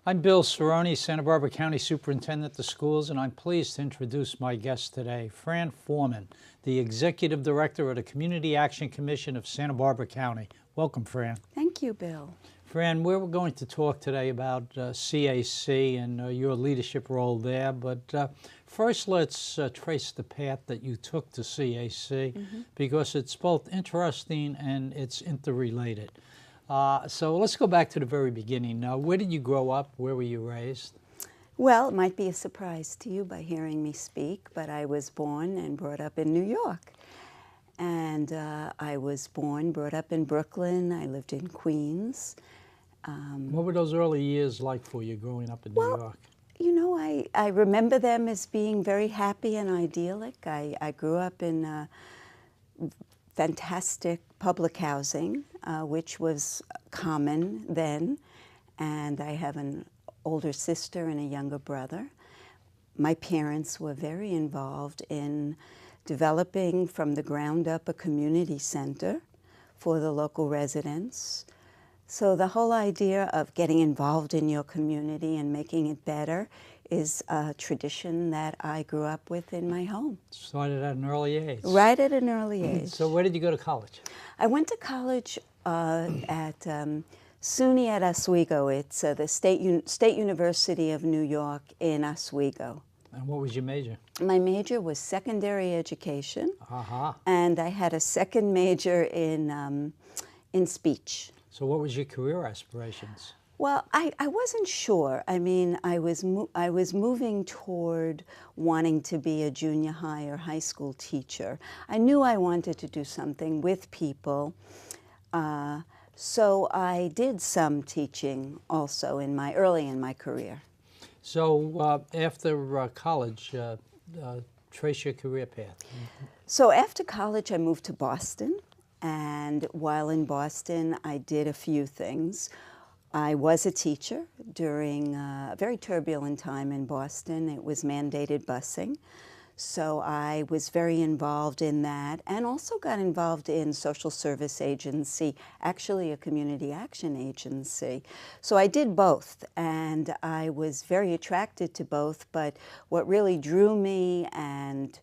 I'm Bill Cirone, Santa Barbara County Superintendent of Schools, and I'm pleased to introduce my guest today, Fran Forman, the Executive Director of the Community Action Commission of Santa Barbara County. Welcome, Fran. Thank you, Bill. Fran, we're going to talk today about CAC and your leadership role there, but first let's trace the path that you took to CAC because it's both interesting and it's interrelated. So let's go back to the very beginning. Where did you grow up? Where were you raised? Well, it might be a surprise to you by hearing me speak, but I was born and brought up in New York. And I was born, brought up in Brooklyn. I lived in Queens. What were those early years like for you growing up in New York? You know, I remember them as being very happy and idyllic. I grew up in fantastic public housing, which was common then, and I have an older sister and a younger brother. My parents were very involved in developing from the ground up a community center for the local residents. So the whole idea of getting involved in your community and making it better is a tradition that I grew up with in my home. Started at an early age. Right at an early age. So where did you go to college? I went to college at SUNY at Oswego. It's the State University of New York in Oswego. And what was your major? My major was secondary education, and I had a second major in speech. So what was your career aspirations? Well, I wasn't sure. I mean, I was moving toward wanting to be a junior high or high school teacher. I knew I wanted to do something with people, so I did some teaching also early in my career. So after college, trace your career path. So after college, I moved to Boston, and while in Boston, I did a few things. I was a teacher during a very turbulent time in Boston. It was mandated busing. So I was very involved in that and also got involved in social service agency, actually a community action agency. So I did both, and I was very attracted to both, but what really drew me and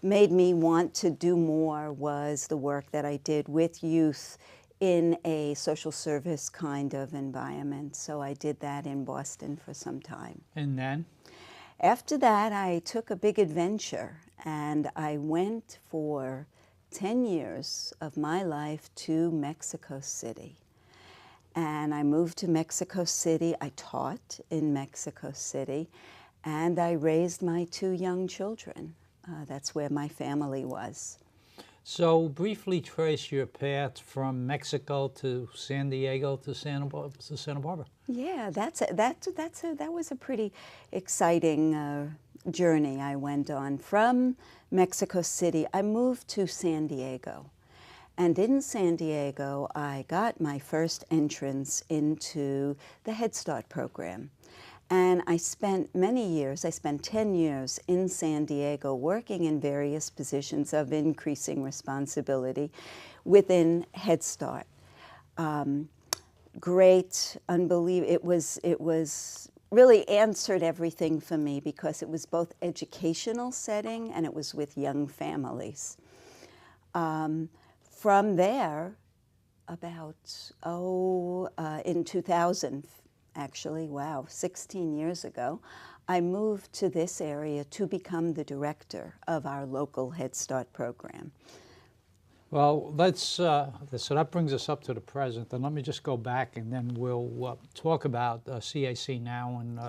made me want to do more was the work that I did with youth in a social service kind of environment. So I did that in Boston for some time. And then? After that, I took a big adventure, and I went for 10 years of my life to Mexico City. And I moved to Mexico City. I taught in Mexico City, and I raised my 2 young children. That's where my family was. So briefly trace your path from Mexico to San Diego to Santa Barbara. Yeah, that was a pretty exciting journey I went on. From Mexico City, I moved to San Diego. And in San Diego, I got my first entrance into the Head Start program. And I spent many years, I spent 10 years in San Diego working in various positions of increasing responsibility within Head Start. Great, unbelievable. It was really answered everything for me because it was both educational setting and it was with young families. From there, about, in 2000, actually, wow, 16 years ago, I moved to this area to become the director of our local Head Start program. Well, so that brings us up to the present, and let me just go back and then we'll talk about CAC now and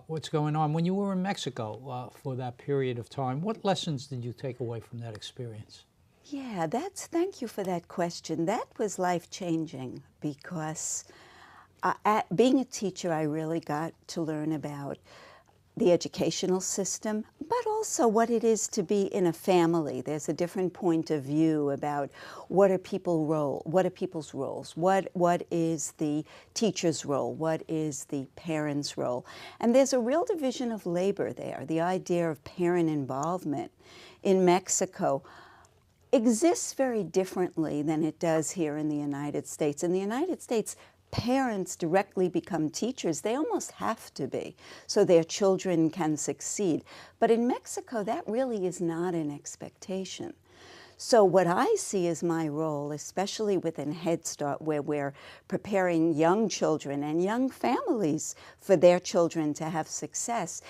what's going on. When you were in Mexico for that period of time, what lessons did you take away from that experience? Yeah, thank you for that question. That was life-changing because being a teacher, I really got to learn about the educational system, but also what it is to be in a family. There's a different point of view about what are people's roles, what is the teacher's role, what is the parent's role. And there's a real division of labor there. The idea of parent involvement in Mexico exists very differently than it does here in the United States. In the United States, parents directly become teachers. They almost have to be, so their children can succeed. But in Mexico, that really is not an expectation. So what I see as my role, especially within Head Start, where we're preparing young children and young families for their children to have success,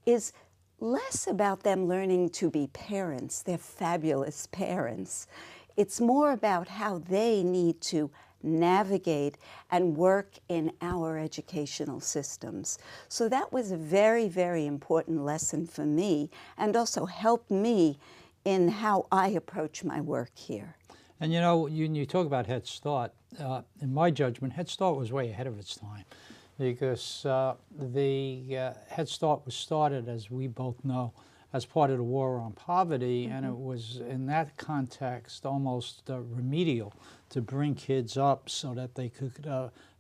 is less about them learning to be parents. They're fabulous parents. It's more about how they need to navigate and work in our educational systems. So that was a very, very important lesson for me, and also helped me in how I approach my work here. And you know, you talk about Head Start. In my judgment, Head Start was way ahead of its time, because the Head Start was started, as we both know, as part of the war on poverty, and it was in that context almost remedial to bring kids up so that they could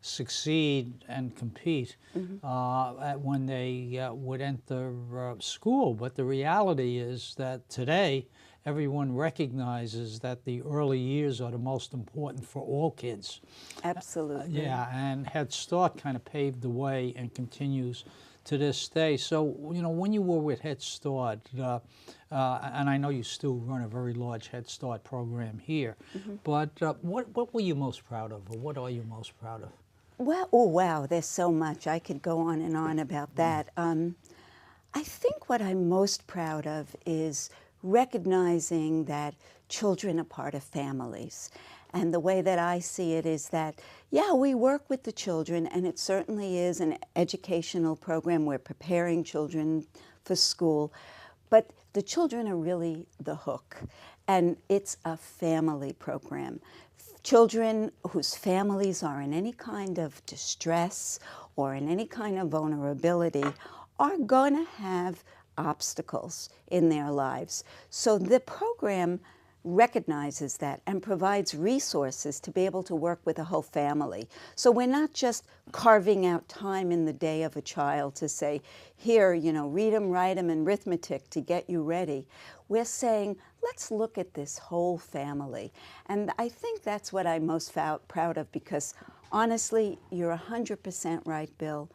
succeed and compete when they would enter school. But the reality is that today everyone recognizes that the early years are the most important for all kids. Absolutely. Yeah, and Head Start kind of paved the way and continues to this day. So, you know, when you were with Head Start, and I know you still run a very large Head Start program here, but what were you most proud of, or what are you most proud of? Well, oh wow, there's so much. I could go on and on about that. I think what I'm most proud of is recognizing that children are part of families. And the way that I see it is that, yeah, we work with the children, and it certainly is an educational program. We're preparing children for school, but the children are really the hook, and it's a family program. Children whose families are in any kind of distress or in any kind of vulnerability are going to have obstacles in their lives. So the program recognizes that and provides resources to be able to work with a whole family. So we're not just carving out time in the day of a child to say, here, you know, read them, write them, and arithmetic to get you ready. We're saying, let's look at this whole family. And I think that's what I'm most proud of, because honestly, you're 100% right, Bill.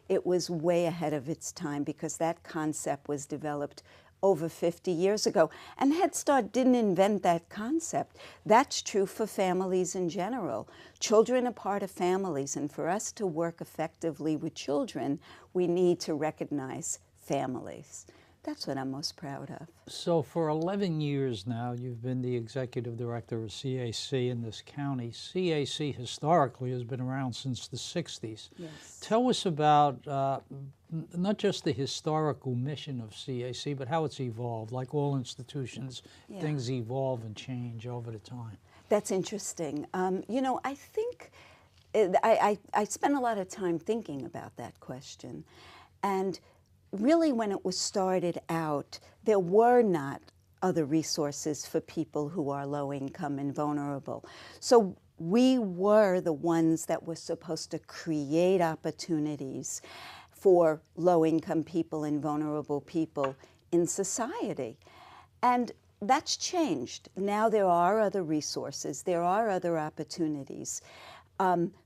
It was way ahead of its time, because that concept was developed over 50 years ago. And Head Start didn't invent that concept. That's true for families in general. Children are part of families, and for us to work effectively with children, we need to recognize families. That's what I'm most proud of. So for 11 years now, you've been the executive director of CAC in this county. CAC historically has been around since the 60s. Yes. Tell us about not just the historical mission of CAC, but how it's evolved. Like all institutions, things evolve and change over the time. That's interesting. You know, I think I spent a lot of time thinking about that question. And really, when it was started out, there were not other resources for people who are low income and vulnerable. So we were the ones that were supposed to create opportunities for low income people and vulnerable people in society. And that's changed. Now there are other resources, there are other opportunities.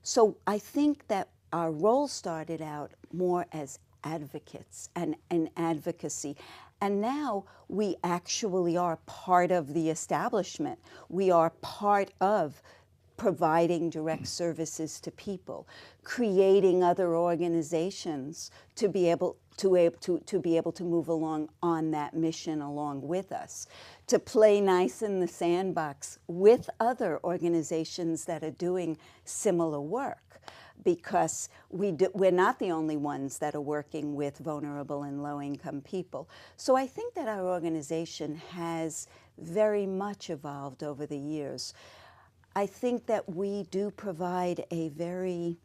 So I think that our role started out more as advocates and advocacy. And now we actually are part of the establishment. We are part of providing direct services to people, creating other organizations to be able to move along on that mission along with us, to play nice in the sandbox with other organizations that are doing similar work. Because we're not the only ones that are working with vulnerable and low-income people. So I think that our organization has very much evolved over the years. I think that we do provide a very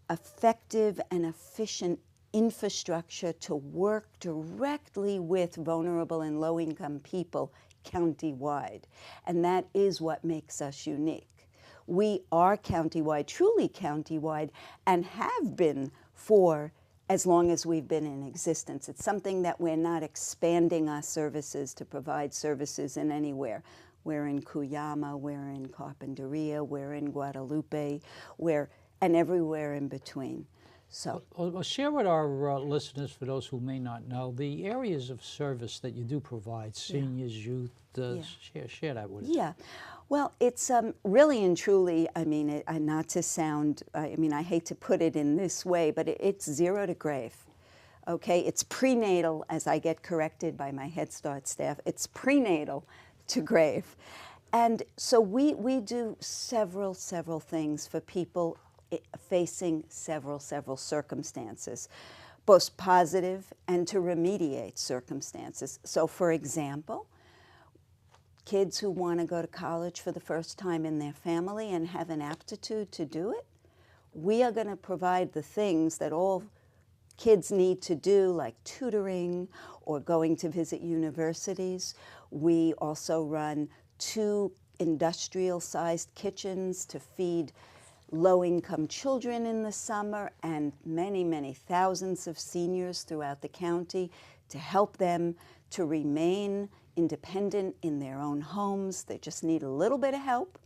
effective and efficient infrastructure to work directly with vulnerable and low-income people county-wide. And that is what makes us unique. We are county-wide, truly county-wide, and have been for as long as we've been in existence. It's something that we're not expanding our services to provide services in anywhere. We're in Cuyama, we're in Carpinteria, we're in Guadalupe, we're and everywhere in between. So, Well, share with our listeners, for those who may not know, the areas of service that you do provide, seniors, youth, share that with us. Yeah. Well, it's really and truly, I mean, not to sound, I mean, I hate to put it in this way, but it's zero to grave. Okay, it's prenatal, as I get corrected by my Head Start staff, it's prenatal to grave. And so we do several things for people facing several circumstances, both positive and to remediate circumstances. So for example, kids who want to go to college for the first time in their family and have an aptitude to do it, we are going to provide the things that all kids need to do, like tutoring or going to visit universities. We also run 2 industrial-sized kitchens to feed low-income children in the summer and many thousands of seniors throughout the county to help them to remain independent in their own homes. They just need a little bit of help,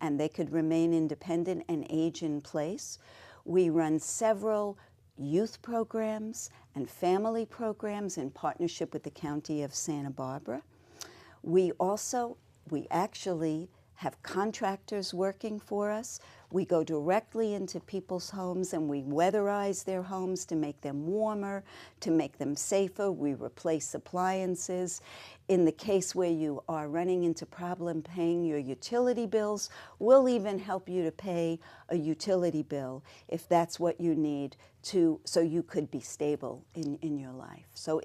and they could remain independent and age in place. We run several youth programs and family programs in partnership with the County of Santa Barbara. We actually have contractors working for us. We go directly into people's homes and we weatherize their homes to make them warmer, to make them safer. We replace appliances. In the case where you are running into problem paying your utility bills, we'll even help you to pay a utility bill if that's what you need so you could be stable in your life. So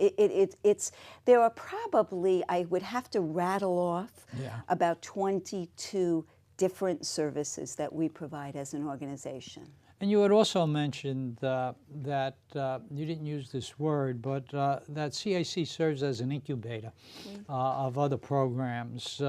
there are probably, I would have to rattle off about 22 different services that we provide as an organization. And you had also mentioned that you didn't use this word, but that CAC serves as an incubator of other programs,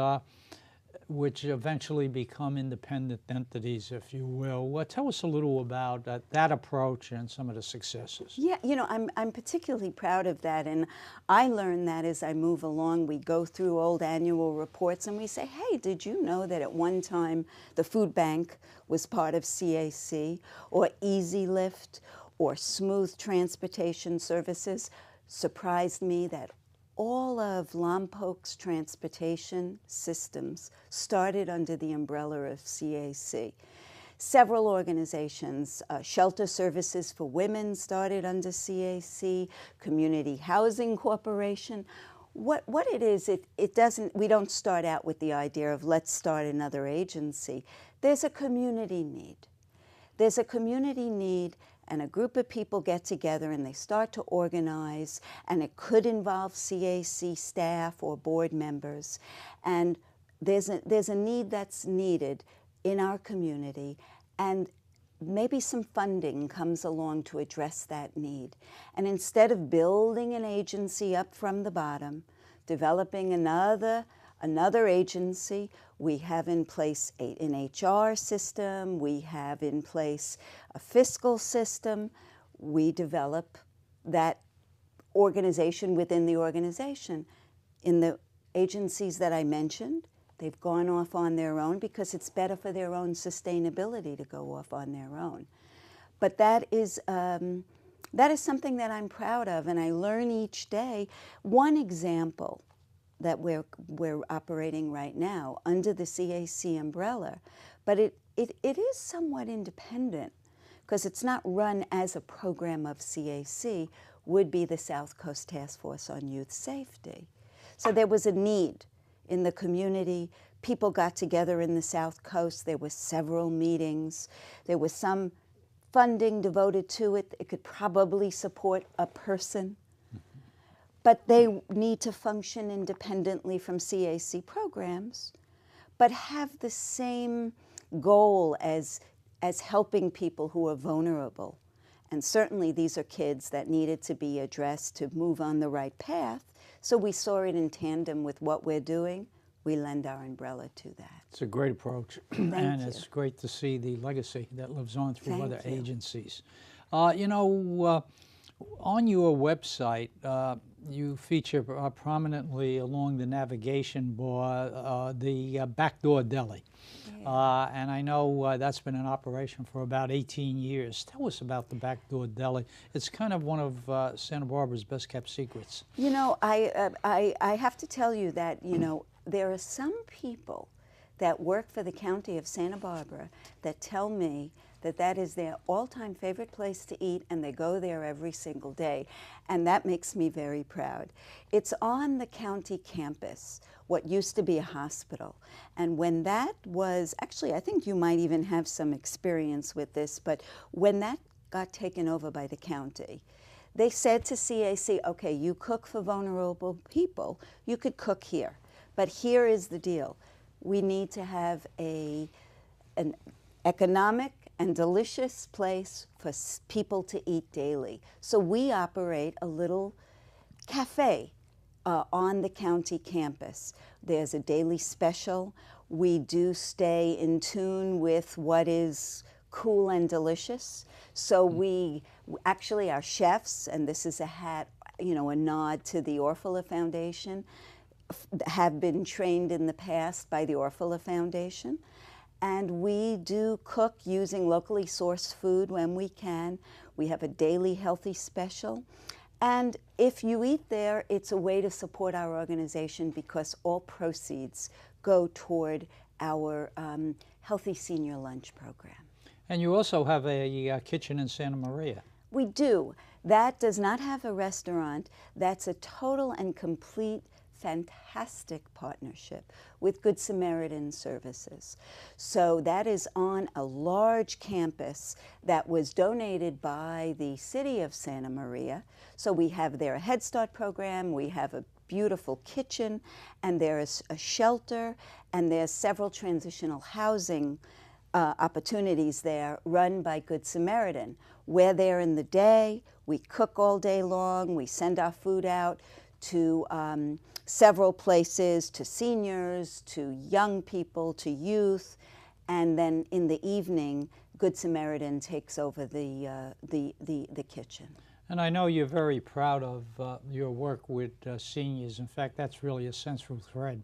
which eventually become independent entities, if you will. Tell us a little about that approach and some of the successes. Yeah, you know, I'm particularly proud of that, and I learned that as I move along. We go through old annual reports and we say, hey, did you know that at one time the food bank was part of CAC, or Easy Lift, or Smooth Transportation Services? Surprised me that all of Lompoc's transportation systems started under the umbrella of CAC. Several organizations, Shelter Services for Women started under CAC, Community Housing Corporation. What it is, it doesn't, we don't start out with the idea of let's start another agency. There's a community need. There's a community need, and a group of people get together and they start to organize, and it could involve CAC staff or board members. And there's a need that's needed in our community, and maybe some funding comes along to address that need. And instead of building an agency up from the bottom, developing another agency, we have in place an HR system, we have in place a fiscal system. We develop that organization within the organization. In the agencies that I mentioned, they've gone off on their own because it's better for their own sustainability to go off on their own. But that is something that I'm proud of, and I learn each day. One example that we're operating right now under the CAC umbrella, but it is somewhat independent because it's not run as a program of CAC, would be the South Coast Task Force on Youth Safety. So there was a need in the community. People got together in the South Coast. There were several meetings. There was some funding devoted to it. It could probably support a person. But they need to function independently from CAC programs, but have the same goal as helping people who are vulnerable. And certainly these are kids that needed to be addressed to move on the right path. So we saw it in tandem with what we're doing. We lend our umbrella to that. It's a great approach. And it's great to see the legacy that lives on through other agencies. On your website, you feature prominently along the navigation bar the backdoor deli. Yeah. And I know that's been in operation for about 18 years. Tell us about the backdoor deli. It's kind of one of Santa Barbara's best kept secrets. You know, I have to tell you that, you know, there are some people that work for the county of Santa Barbara that tell me that that is their all-time favorite place to eat, and they go there every single day, and that makes me very proud. It's on the county campus, what used to be a hospital, and when that was, actually I think you might even have some experience with this, but when that got taken over by the county, they said to CAC, okay, you cook for vulnerable people, you could cook here, but here is the deal. We need to have an economic and delicious place for people to eat daily. So we operate a little cafe on the county campus. There's a daily special. We do stay in tune with what is cool and delicious. So we actually, our chefs, and this is a hat, you know, a nod to the Orfalea Foundation, have been trained in the past by the Orfalea Foundation. And we do cook using locally sourced food when we can. We have a daily healthy special. And if you eat there, it's a way to support our organization because all proceeds go toward our Healthy Senior Lunch program. And you also have a kitchen in Santa Maria. We do. That does not have a restaurant. That's a total and complete fantastic partnership with Good Samaritan Services. So that is on a large campus that was donated by the city of Santa Maria. So we have their Head Start program, we have a beautiful kitchen, and there is a shelter, and there's several transitional housing opportunities there run by Good Samaritan. We're there in the day, we cook all day long, we send our food out to several places, to seniors, to young people, to youth, and then in the evening, Good Samaritan takes over the kitchen. And I know you're very proud of your work with seniors. In fact, that's really a central thread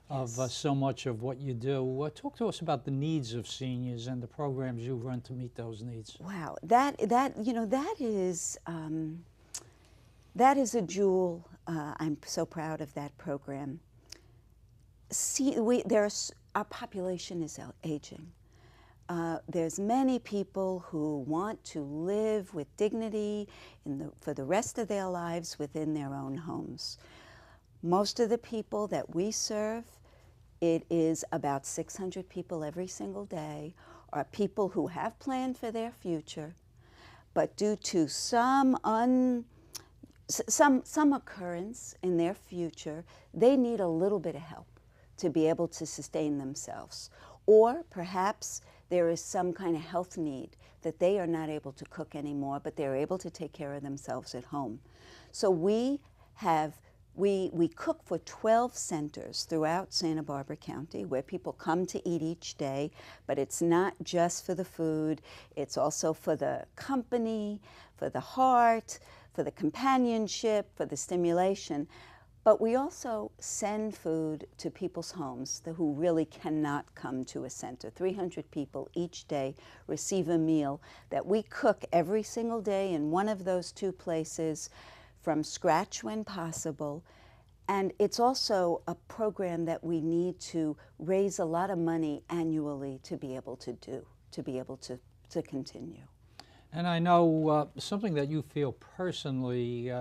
of so much of what you do. Talk to us about the needs of seniors and the programs you run to meet those needs. Wow, that is a jewel. I'm so proud of that program. Our population is aging. There's many people who want to live with dignity for the rest of their lives within their own homes. Most of the people that we serve, it is about 600 people every single day, are people who have planned for their future, but due to some occurrence in their future, they need a little bit of help to be able to sustain themselves. Or perhaps there is some kind of health need that they are not able to cook anymore, but they're able to take care of themselves at home. So we cook for 12 centers throughout Santa Barbara County where people come to eat each day, but it's not just for the food, it's also for the company, for the heart, for the companionship, for the stimulation. But we also send food to people's homes who really cannot come to a center. 300 people each day receive a meal that we cook every single day in one of those two places from scratch when possible. And it's also a program that we need to raise a lot of money annually to be able to do, to be able to continue. And I know something that you feel personally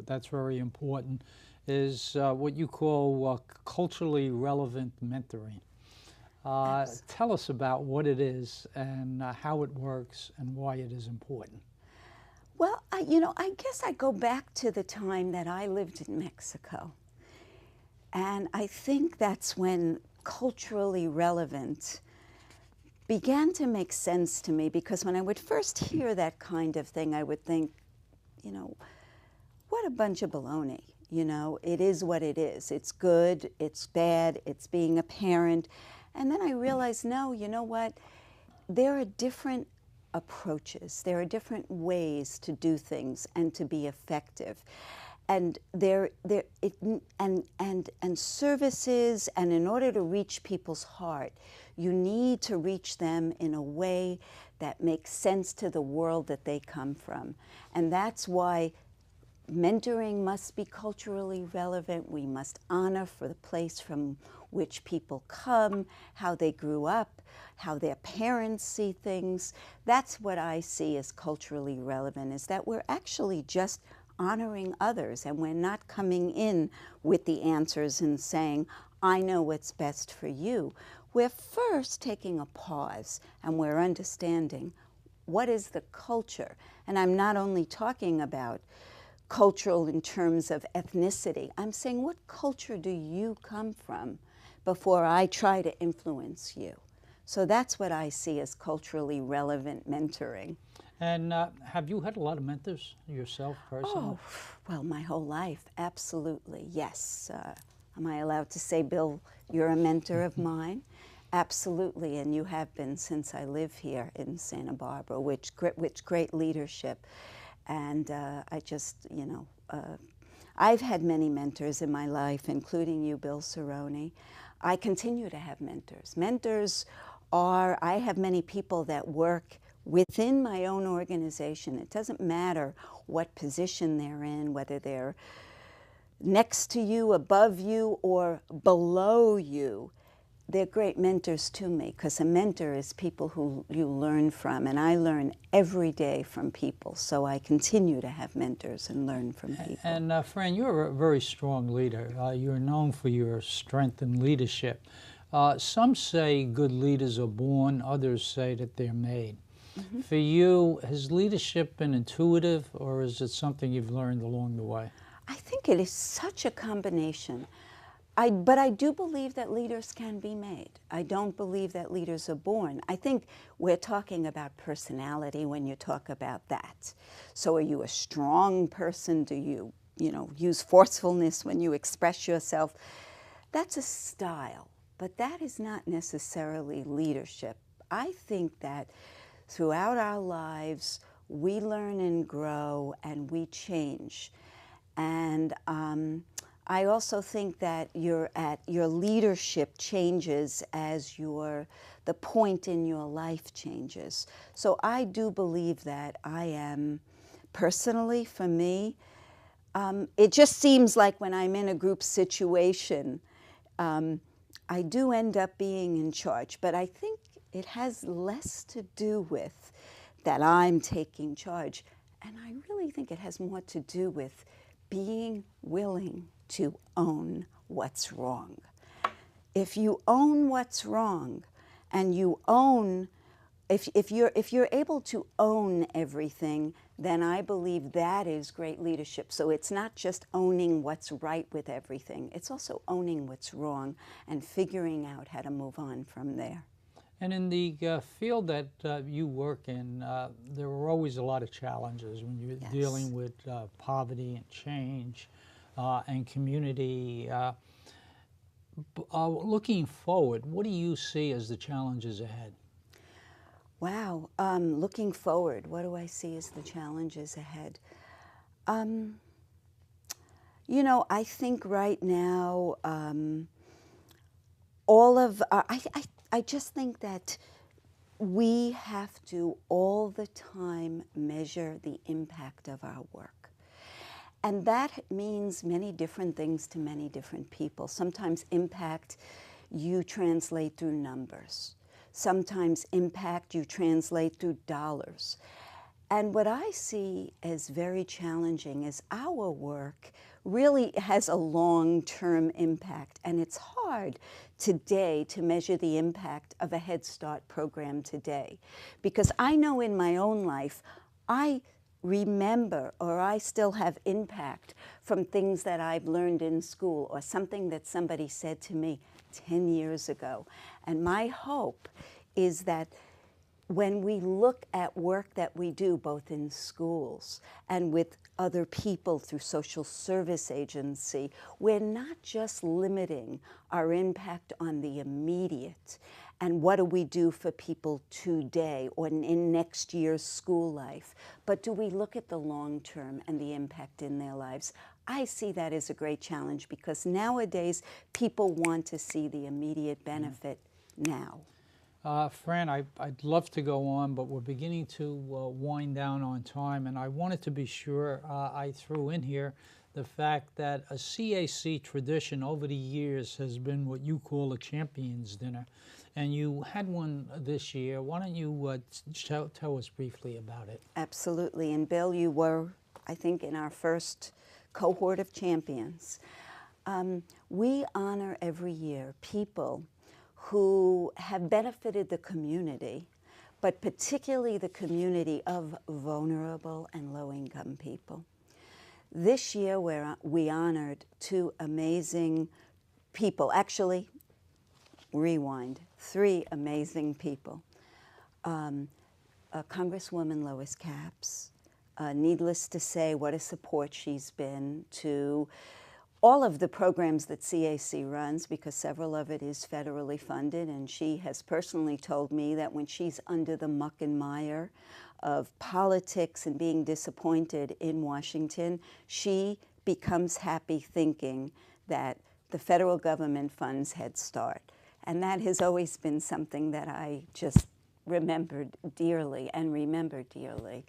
that's very important is what you call culturally relevant mentoring. Tell us about what it is and how it works and why it is important. Well, I guess I go back to the time that I lived in Mexico. And I think that's when culturally relevant began to make sense to me, because when I would first hear that kind of thing, I would think, what a bunch of baloney. It is what it is. It's good, it's bad, it's being a parent. And then I realized, no, you know what? There are different approaches. There are different ways to do things and to be effective. And services, and in order to reach people's heart, you need to reach them in a way that makes sense to the world that they come from. And that's why mentoring must be culturally relevant. We must honor for the place from which people come, how they grew up, how their parents see things. That's what I see as culturally relevant, is that we're actually just honoring others, and we're not coming in with the answers and saying, I know what's best for you. We're first taking a pause, and we're understanding what is the culture. And I'm not only talking about cultural in terms of ethnicity. I'm saying, what culture do you come from before I try to influence you? So that's what I see as culturally relevant mentoring. And have you had a lot of mentors yourself personally? Oh, well, my whole life, absolutely, yes. Am I allowed to say, Bill, you're a mentor of mine? Absolutely, and you have been since I live here in Santa Barbara, which great leadership. And I just, I've had many mentors in my life, including you, Bill Cirone. I continue to have mentors. Mentors are, I have many people that work within my own organization. It doesn't matter what position they're in, whether they're next to you, above you, or below you. They're great mentors to me, because a mentor is people who you learn from, and I learn every day from people, so I continue to have mentors and learn from people. And Fran, you're a very strong leader. You're known for your strength and leadership. Some say good leaders are born, others say that they're made. Mm-hmm. For you, has leadership been intuitive, or is it something you've learned along the way? I think it is such a combination. But I do believe that leaders can be made. I don't believe that leaders are born. I think we're talking about personality when you talk about that. So are you a strong person? Do you, use forcefulness when you express yourself? That's a style, but that is not necessarily leadership. I think that throughout our lives, we learn and grow and we change. And I also think that your leadership changes as the point in your life changes. So I do believe that I am, personally, for me, it just seems like when I'm in a group situation, I do end up being in charge. But I think it has less to do with that I'm taking charge. And I really think it has more to do with being willing to own what's wrong. If you own what's wrong, and you own, if you're able to own everything, then I believe that is great leadership. So it's not just owning what's right with everything, it's also owning what's wrong and figuring out how to move on from there. And in the field that you work in, there are always a lot of challenges when you're Yes. dealing with poverty and change and community. Looking forward, what do you see as the challenges ahead? Wow, looking forward, what do I see as the challenges ahead? I think right now, I just think that we have to all the time measure the impact of our work. And that means many different things to many different people. Sometimes impact you translate through numbers. Sometimes impact you translate through dollars. And what I see as very challenging is our work really has a long-term impact, and it's hard today to measure the impact of a Head Start program today. Because I know in my own life, I remember, or I still have impact from things that I've learned in school, or something that somebody said to me 10 years ago. And my hope is that when we look at work that we do both in schools and with other people through social service agency, we're not just limiting our impact on the immediate and what do we do for people today or in next year's school life, but do we look at the long term and the impact in their lives? I see that as a great challenge because nowadays people want to see the immediate benefit now. Fran, I'd love to go on, but we're beginning to wind down on time, and I wanted to be sure I threw in here the fact that a CAC tradition over the years has been what you call a Champions Dinner, and you had one this year. Why don't you tell us briefly about it? Absolutely, and Bill, you were, I think, in our first cohort of champions. We honor every year people who have benefited the community, but particularly the community of vulnerable and low-income people. This year we honored two amazing people, actually, rewind, three amazing people. Congresswoman Lois Capps, needless to say, what a support she's been to all of the programs that CAC runs, because several of it is federally funded, and she has personally told me that when she's under the muck and mire of politics and being disappointed in Washington, she becomes happy thinking that the federal government funds Head Start. And that has always been something that I just remembered dearly and remember dearly.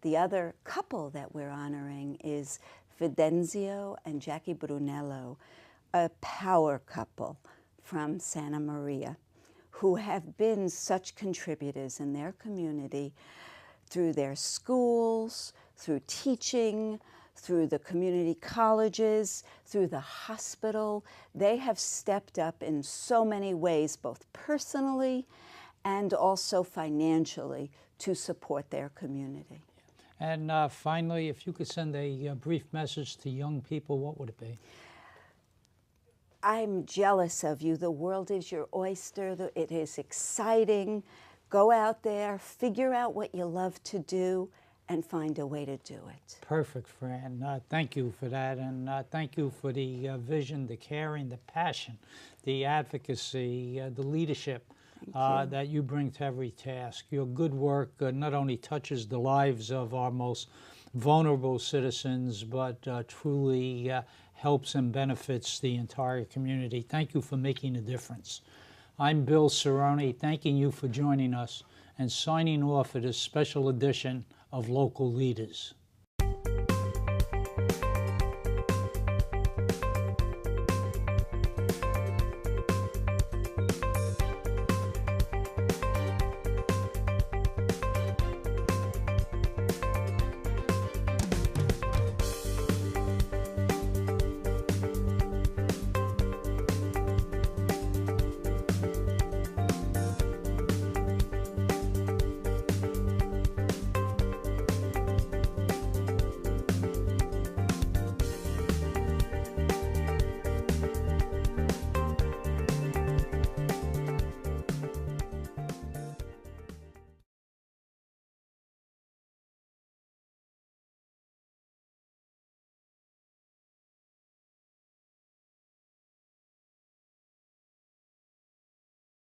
The other couple that we're honoring is Fidenzio and Jackie Brunello, a power couple from Santa Maria, who have been such contributors in their community through their schools, through teaching, through the community colleges, through the hospital. They have stepped up in so many ways, both personally and also financially, to support their community. And finally, if you could send a brief message to young people, what would it be? I'm jealous of you. The world is your oyster. It is exciting. Go out there, figure out what you love to do, and find a way to do it. Perfect, Fran. Thank you for that, and thank you for the vision, the caring, the passion, the advocacy, the leadership that you bring to every task. Your good work not only touches the lives of our most vulnerable citizens, but truly helps and benefits the entire community. Thank you for making a difference. I'm Bill Cirone, thanking you for joining us and signing off for this special edition of Local Leaders.